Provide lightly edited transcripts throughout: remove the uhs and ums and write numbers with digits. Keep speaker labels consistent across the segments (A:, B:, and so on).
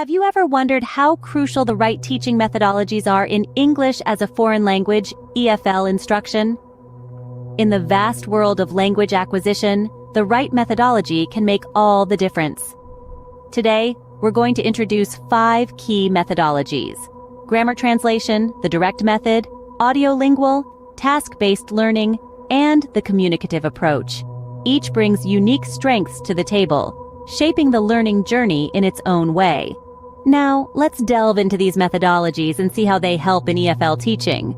A: Have you ever wondered how crucial the right teaching methodologies are in English as a foreign language, EFL instruction? In the vast world of language acquisition, the right methodology can make all the difference. Today, we're going to introduce 5 key methodologies: grammar translation, the direct method, audiolingual, task-based learning, and the communicative approach. Each brings unique strengths to the table, shaping the learning journey in its own way. Now, let's delve into these methodologies and see how they help in EFL teaching.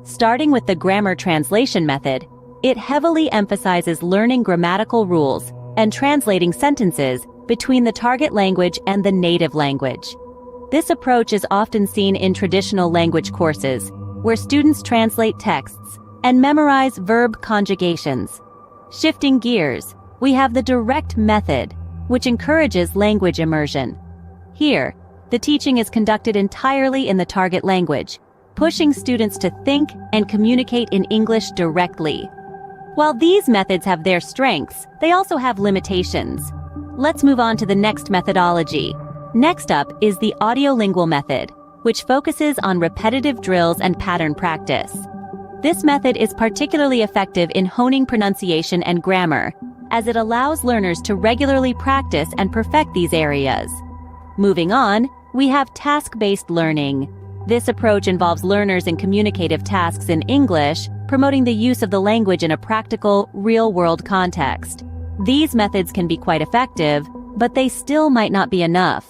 A: Starting with the grammar translation method, it heavily emphasizes learning grammatical rules and translating sentences between the target language and the native language. This approach is often seen in traditional language courses, where students translate texts and memorize verb conjugations. Shifting gears, we have the direct method, which encourages language immersion. Here, the teaching is conducted entirely in the target language, pushing students to think and communicate in English directly. While these methods have their strengths, they also have limitations. Let's move on to the next methodology. Next up is the audiolingual method, which focuses on repetitive drills and pattern practice. This method is particularly effective in honing pronunciation and grammar, as it allows learners to regularly practice and perfect these areas. Moving on, we have task-based learning. This approach involves learners in communicative tasks in English, promoting the use of the language in a practical, real-world context. These methods can be quite effective, but they still might not be enough.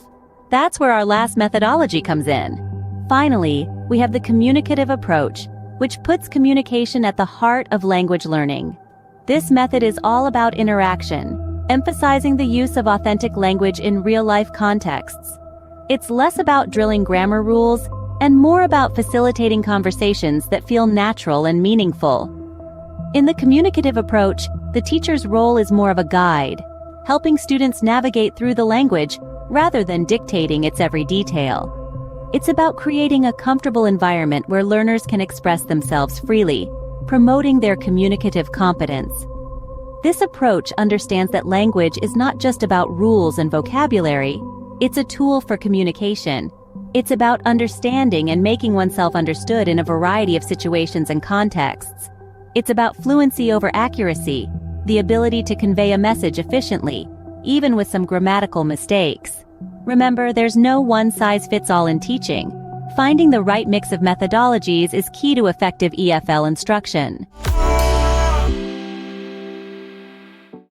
A: That's where our last methodology comes in. Finally, we have the communicative approach, which puts communication at the heart of language learning. This method is all about interaction, emphasizing the use of authentic language in real-life contexts. It's less about drilling grammar rules and more about facilitating conversations that feel natural and meaningful. In the communicative approach, the teacher's role is more of a guide, helping students navigate through the language rather than dictating its every detail. It's about creating a comfortable environment where learners can express themselves freely, promoting their communicative competence. This approach understands that language is not just about rules and vocabulary, it's a tool for communication. It's about understanding and making oneself understood in a variety of situations and contexts. It's about fluency over accuracy, the ability to convey a message efficiently, even with some grammatical mistakes. Remember, there's no one-size-fits-all in teaching. Finding the right mix of methodologies is key to effective EFL instruction.